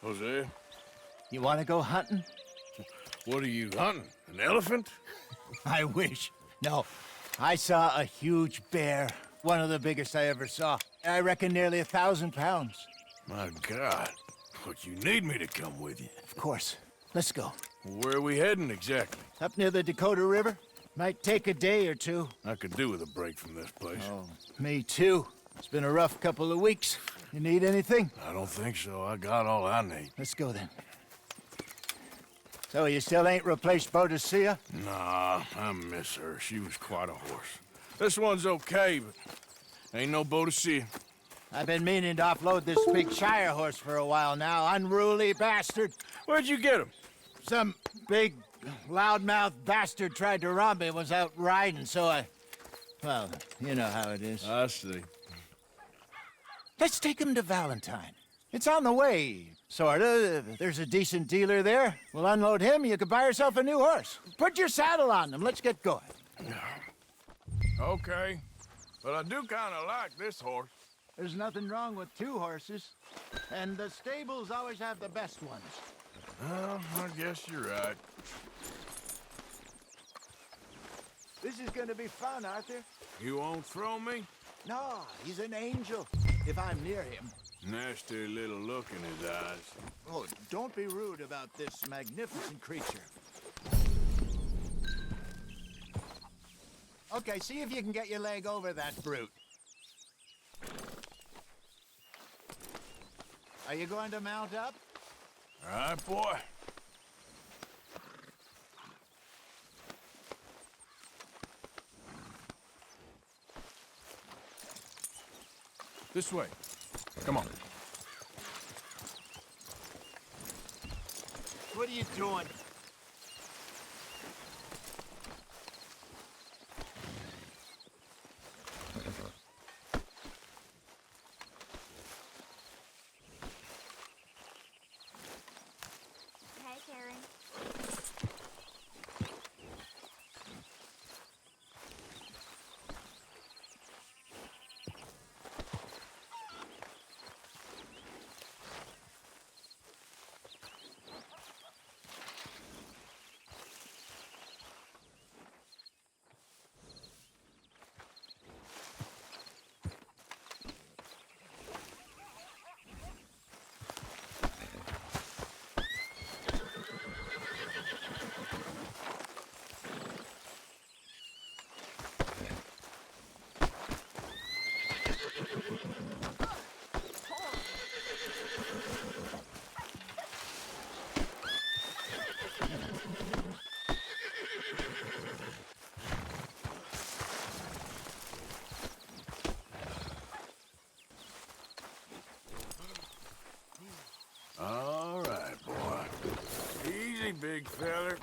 Jose, You want to go hunting? what are you hunting? An elephant? I wish. No. I saw a huge bear. One of the biggest I ever saw. I reckon nearly 1,000 pounds. My God. But you need me to come with you. Of course. Let's go. Where are we heading exactly? Up near the Dakota River. Might take a day or two. I could do with a break from this place. Oh, me too. It's been a rough couple of weeks. You need anything? I don't think so. I got all I need. Let's go then. So you still ain't replaced Boadicea? Nah, I miss her. She was quite a horse. This one's okay, but ain't no Boadicea. I've been meaning to offload this big Shire horse for a while now. Unruly bastard. Where'd you get him? Some big, loudmouth bastard tried to rob me, was out riding, so well, you know how it is. I see. Let's take him to Valentine. It's on the way, sorta. There's a decent dealer there. We'll unload him, you could buy yourself a new horse. Put your saddle on him, let's get going. Okay, but I do kind of like this horse. There's nothing wrong with two horses, and the stables always have the best ones. Well, I guess you're right. This is gonna be fun, Arthur. You won't throw me? No, he's an angel, if I'm near him. Nasty little look in his eyes. Oh, don't be rude about this magnificent creature. Okay, see if you can get your leg over that brute. Are you going to mount up? All right, boy. This way. Come on. What are you doing? Hey, Karen. All right, boy. Easy, big feller.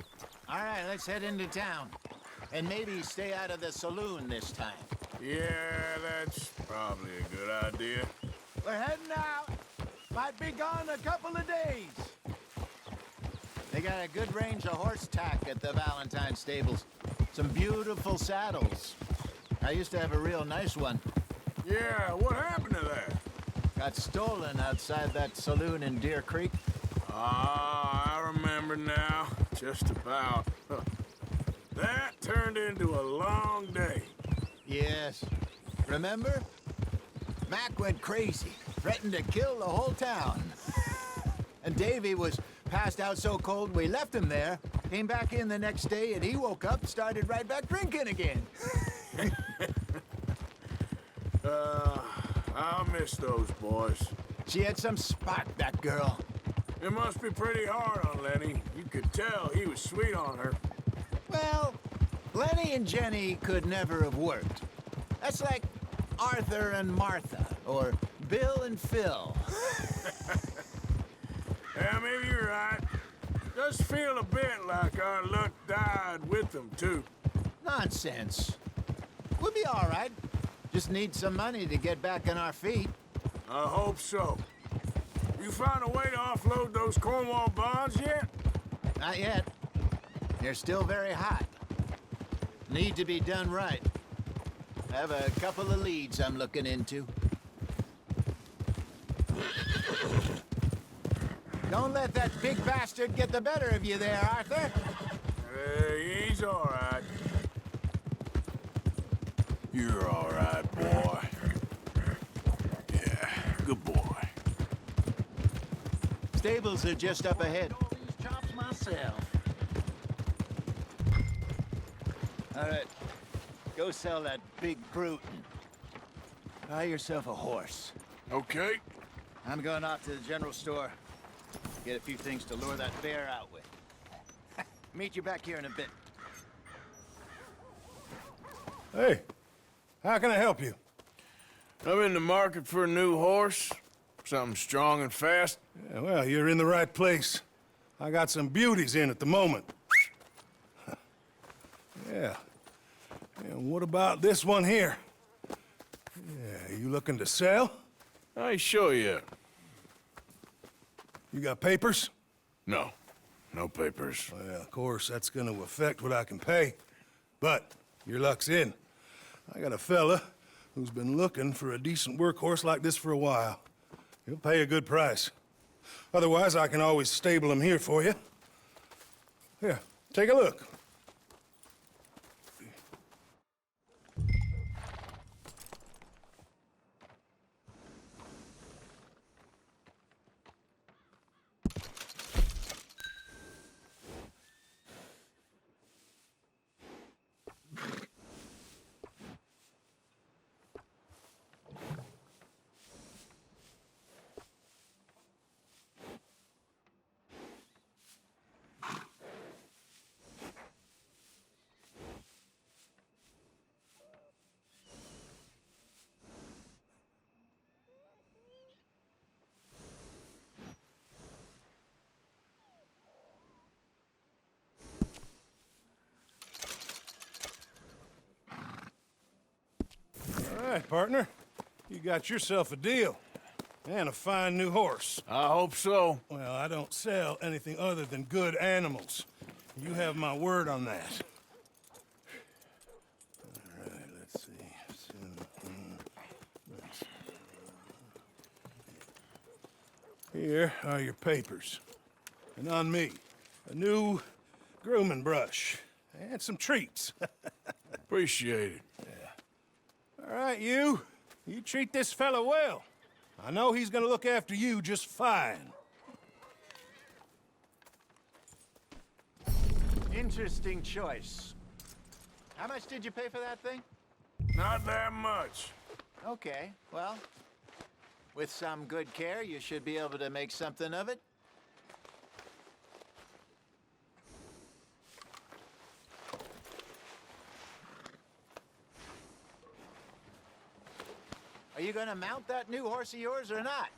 All right, let's head into town. And maybe stay out of the saloon this time. Yeah, that's probably a good idea. We're heading out. Might be gone a couple of days. They got a good range of horse tack at the Valentine stables. Some beautiful saddles. I used to have a real nice one. Yeah, what happened to that? Got stolen outside that saloon in Deer Creek. Ah, I remember now. Just about. That turned into a long day. Yes. Remember? Mac went crazy, threatened to kill the whole town. And Davy was passed out so cold we left him there, came back in the next day, and he woke up, started right back drinking again. I'll miss those boys. She had some spot, that girl. It must be pretty hard on Lenny. You could tell he was sweet on her. Well, Lenny and Jenny could never have worked. That's like Arthur and Martha, or Bill and Phil. Yeah, maybe you're right. Does feel a bit like our luck died with them, too. Nonsense. We'll be all right. Just need some money to get back on our feet. I hope so. You found a way to offload those Cornwall bonds yet? Not yet. They're still very hot. Need to be done right. I have a couple of leads I'm looking into. Don't let that big bastard get the better of you there, Arthur. He's all right. You're all right, boy. Yeah, good boy. Stables are just up ahead. All these chops myself. All right, go sell that big brute. Buy yourself a horse. Okay. I'm going off to the general store. Get a few things to lure that bear out with. Meet you back here in a bit. Hey, how can I help you? I'm in the market for a new horse. Something strong and fast. Yeah, well, you're in the right place. I got some beauties in at the moment. Yeah. And what about this one here? Yeah, you looking to sell? I ain't sure yet. You got papers? No. No papers. Well, of course, that's gonna affect what I can pay. But your luck's in. I got a fella who's been looking for a decent workhorse like this for a while. He'll pay a good price. Otherwise, I can always stable him here for you. Here, take a look. All right, partner. You got yourself a deal. And a fine new horse. I hope so. Well, I don't sell anything other than good animals. You have my word on that. All right, let's see. Here are your papers. And on me, a new grooming brush. And some treats. Appreciate it. All right, you. You treat this fella well. I know he's gonna look after you just fine. Interesting choice. How much did you pay for that thing? Not that much. Okay, well, with some good care, you should be able to make something of it. Are you gonna mount that new horse of yours or not?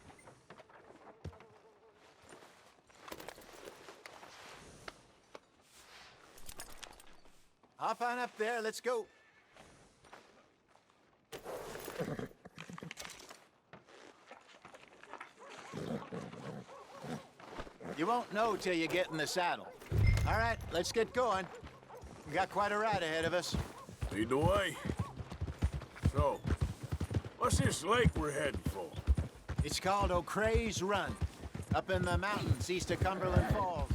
Hop on up there, let's go. You won't know till you get in the saddle. All right, let's get going. We got quite a ride ahead of us. Lead the way. So, what's this lake we're heading for? It's called O'Creagh's Run, up in the mountains east of Cumberland Falls.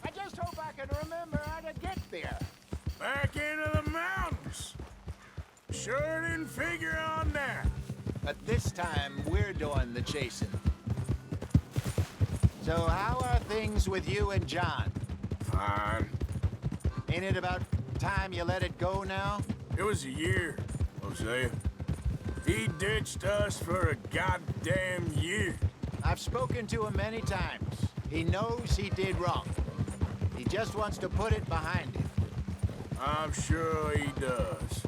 I just hope I can remember how to get there. Back into the mountains. Sure didn't figure on that. But this time, we're doing the chasing. So how are things with you and John? Fine. Ain't it about time you let it go now? It was a year, Hosea. He ditched us for a goddamn year. I've spoken to him many times. He knows he did wrong. He just wants to put it behind him. I'm sure he does.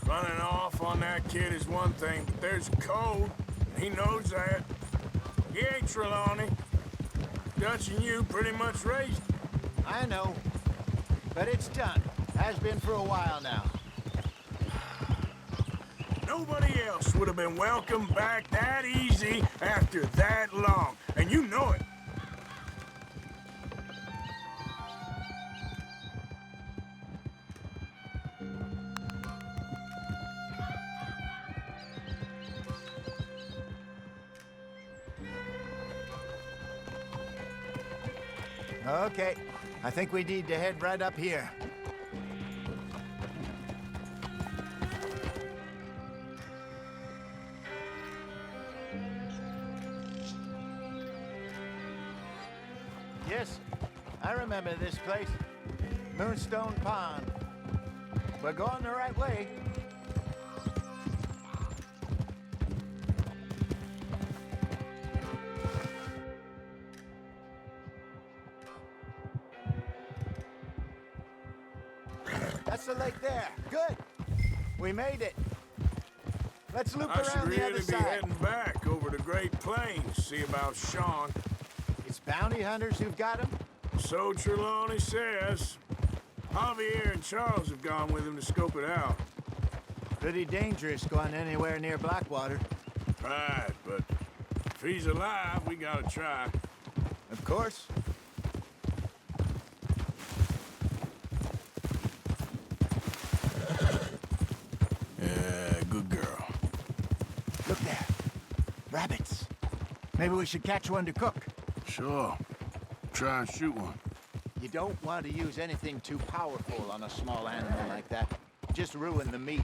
Running off on that kid is one thing, but there's code. He knows that. He ain't Trelawney. Dutch and you pretty much raised him. I know. But it's done. Has been for a while now. Nobody else would have been welcomed back that easy after that long. And you know it. Okay, I think we need to head right up here. Yes, I remember this place. Moonstone Pond. We're going the right way. That's the lake there. Good. We made it. Let's loop I should around the really other be side. heading back over the Great Plains, see about Sean. It's bounty hunters who've got him? So Trelawney says. Javier and Charles have gone with him to scope it out. Pretty dangerous going anywhere near Blackwater. Right, but if he's alive, we gotta try. Of course. Yeah, good girl. Look there. Rabbits. Maybe we should catch one to cook. Sure. Try and shoot one. You don't want to use anything too powerful on a small animal like that. Just ruin the meat.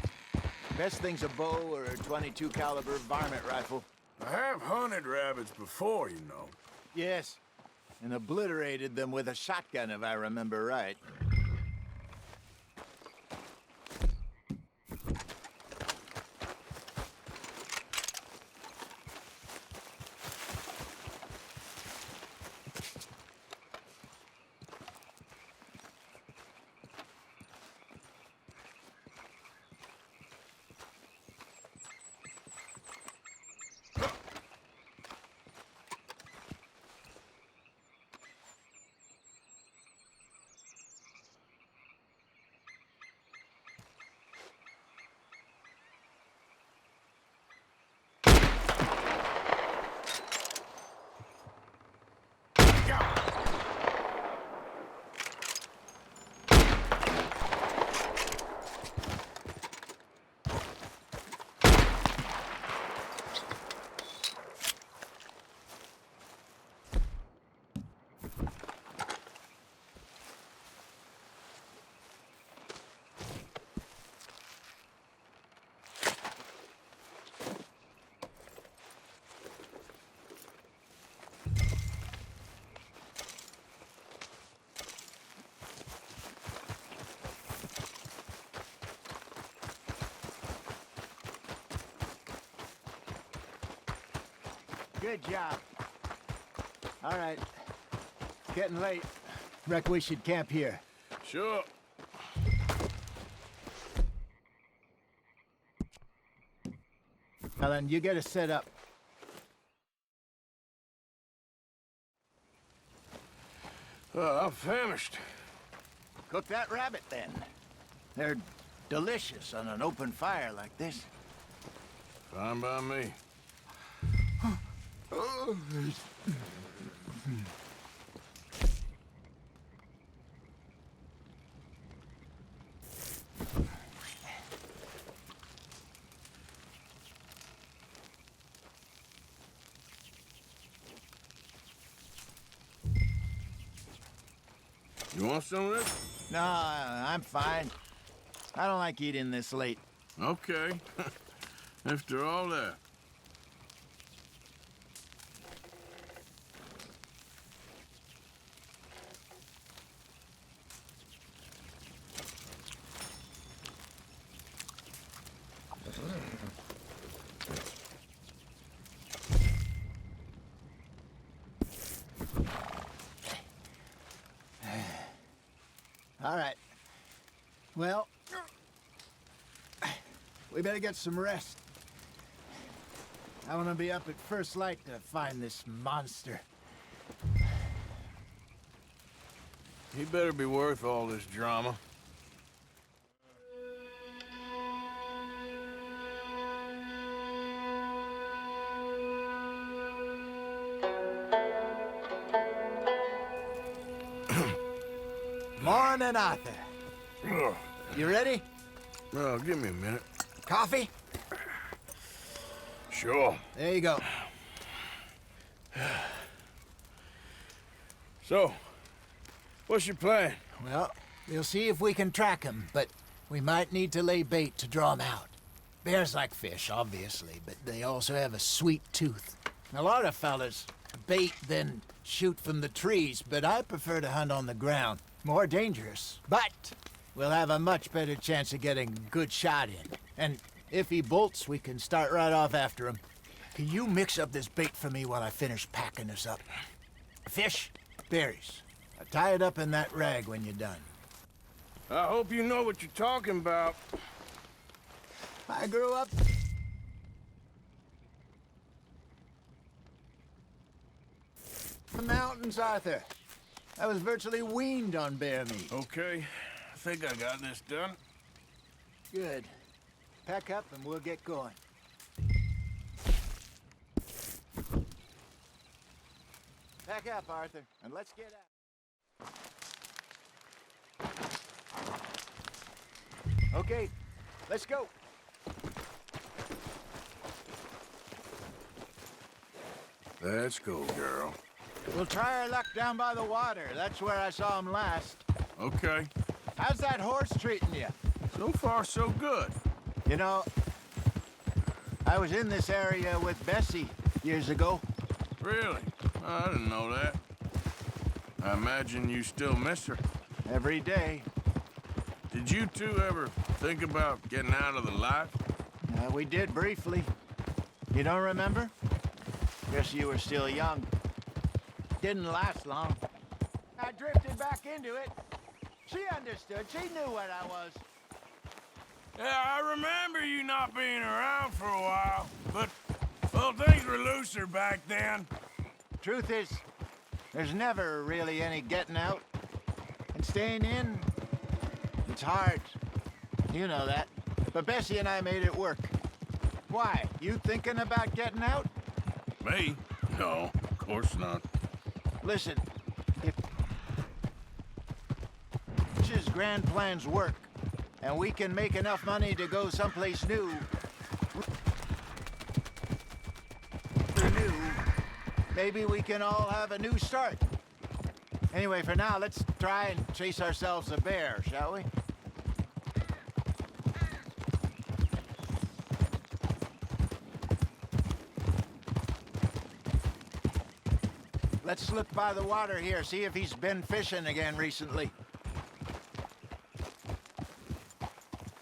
Best thing's a bow or a .22 caliber varmint rifle. I have hunted rabbits before, you know. Yes, and obliterated them with a shotgun if I remember right. Good job. All right. Getting late. Reckon we should camp here. Sure. Helen, you get us set up. I'm famished. Cook that rabbit, then. They're delicious on an open fire like this. Fine by me. You want some of this? No, I'm fine. I don't like eating this late. Okay. After all that. All right. Well, we better get some rest. I want to be up at first light to find this monster. He better be worth all this drama. Morning, Arthur. You ready? Well, give me a minute. Coffee? Sure. There you go. So, What's your plan? Well, we'll see if we can track him, but we might need to lay bait to draw him out. Bears like fish, obviously, but they also have a sweet tooth. A lot of fellas bait, then shoot from the trees, but I prefer to hunt on the ground. More dangerous. But we'll have a much better chance of getting a good shot in. And if he bolts, we can start right off after him. Can you mix up this bait for me while I finish packing this up? Fish, berries. Tie it up in that rag when you're done. I hope you know what you're talking about. I grew up... the mountains, Arthur. I was virtually weaned on bear meat. Okay, I think I got this done. Good. Pack up and we'll get going. Pack up, Arthur, and let's get out. Okay, let's go. Let's go, girl. We'll try our luck down by the water. That's where I saw him last. Okay. How's that horse treating you? So far, so good. You know, I was in this area with Bessie years ago. Really? I didn't know that. I imagine you still miss her. Every day. Did you two ever think about getting out of the life? We did briefly. You don't remember? Guess you were still young. Didn't last long. I drifted back into it. She understood. She knew what I was. Yeah, I remember you not being around for a while, but, well, things were looser back then. Truth is, there's never really any getting out. And staying in, it's hard. You know that. But Bessie and I made it work. Why? You thinking about getting out? Me? No, of course not. Listen, if his grand plans work, and we can make enough money to go someplace new, maybe we can all have a new start. Anyway, for now, let's try and chase ourselves a bear, shall we? Let's look by the water here, see if he's been fishing again recently.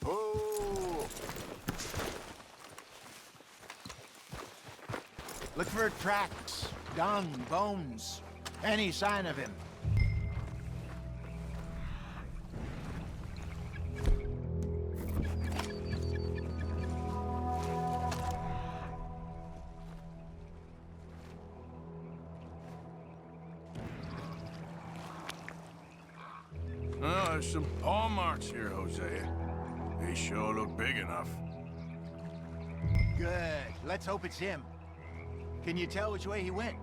Oh! Look for tracks, dung, bones, any sign of him. Well, there's some paw marks here, Hosea. They sure look big enough. Good. Let's hope it's him. Can you tell which way he went?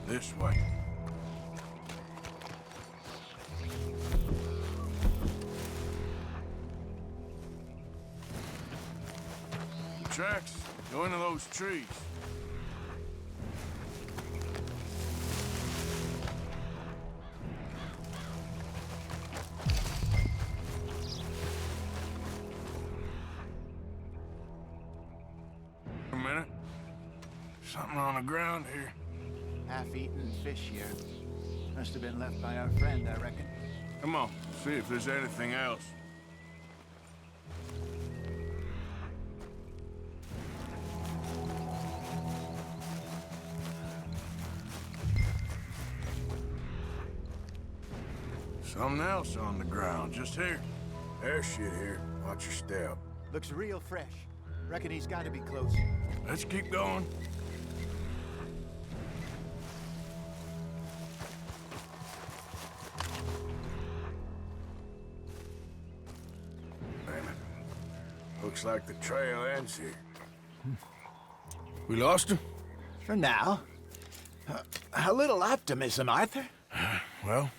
This way. The tracks go into those trees. A minute. Something on the ground here. Half-eaten fish here. Must have been left by our friend, I reckon. Come on, see if there's anything else. Something else on the ground, just here. There's shit here. Watch your step. Looks real fresh. Reckon he's got to be close. Let's keep going. Damn it. Looks like the trail ends here. We lost him? For now. A little optimism, Arthur. Well,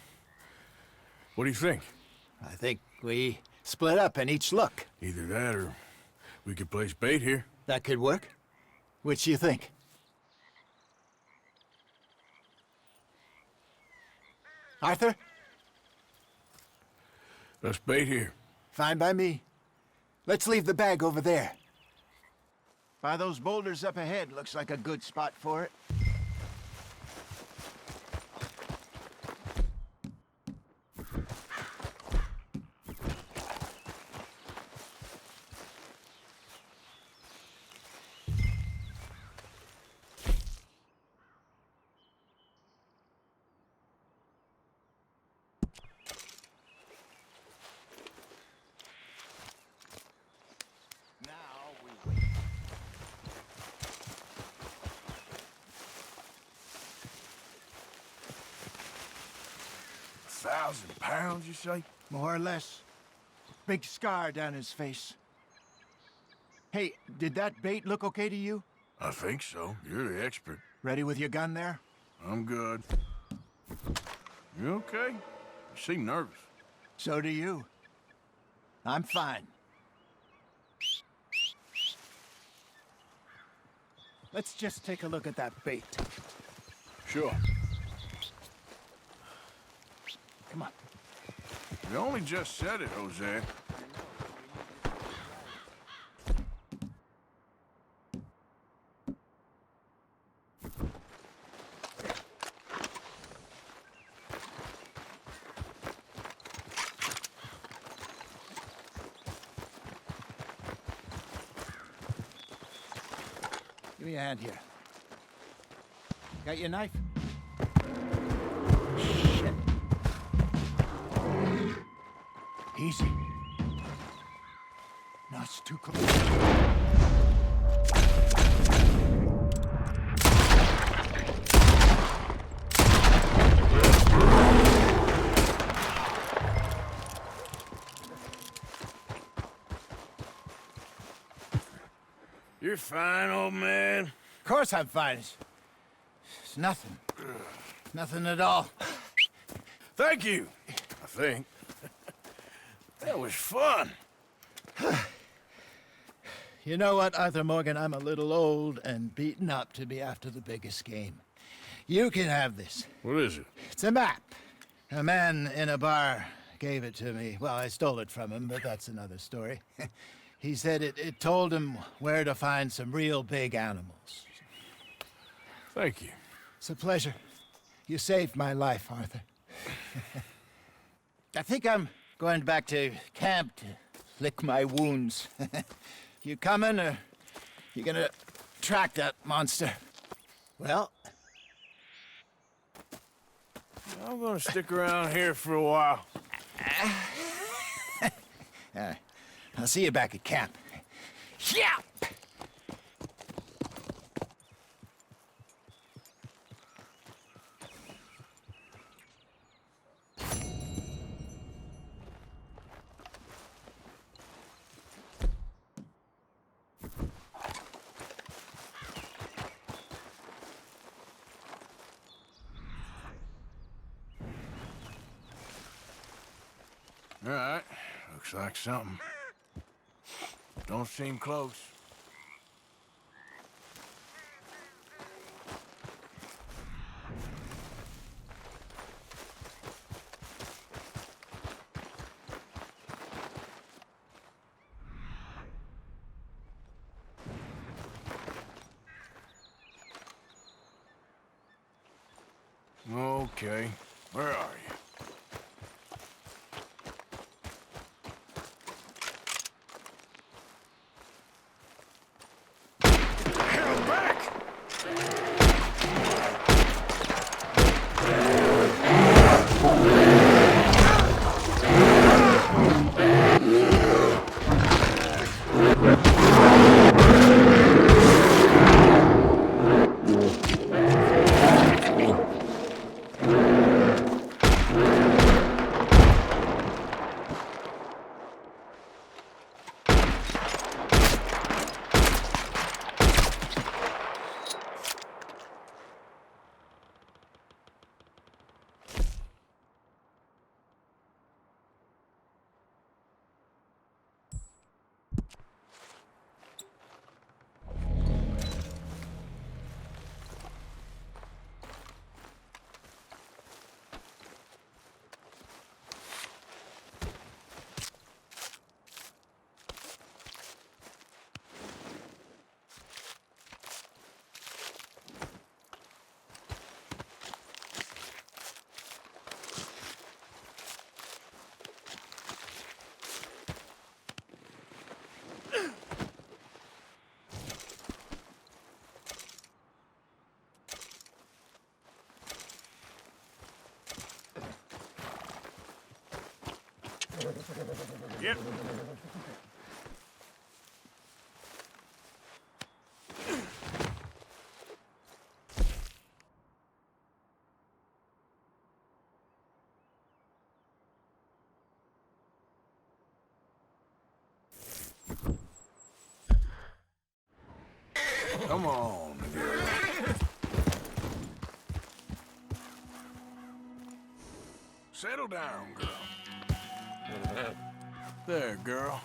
what do you think? I think we Split up and each look. Either that or we could place bait here. That could work. Which do you think? Arthur? Let's bait here. Fine by me. Let's leave the bag over there. By those boulders up ahead, looks like a good spot for it. £1,000, you say? More or less. Big scar down his face. Hey, did that bait look okay to you? I think so. You're the expert. Ready with your gun there? I'm good. You okay? You seem nervous. So do you. I'm fine. Let's just take a look at that bait. Sure. Come on. You only just said it, Jose. Give me a hand here. Got your knife? Shit. Easy. No, it's too close. You're fine, old man. Of course I'm fine. It's nothing. Nothing at all. Thank you, I think. That was fun. You know what, Arthur Morgan? I'm a little old and beaten up to be after the biggest game. You can have this. What is it? It's a map. A man in a bar gave it to me. Well, I stole it from him, but that's another story. He said it told him where to find some real big animals. Thank you. It's a pleasure. You saved my life, Arthur. I think I'm going back to camp to lick my wounds. You coming, or you gonna track that monster? Well, I'm gonna stick around here for a while. I'll see you back at camp. Yeah! All right, looks like something. Don't seem close. Okay, where are you? Yep. Come on, girl. Settle down, girl. There, girl.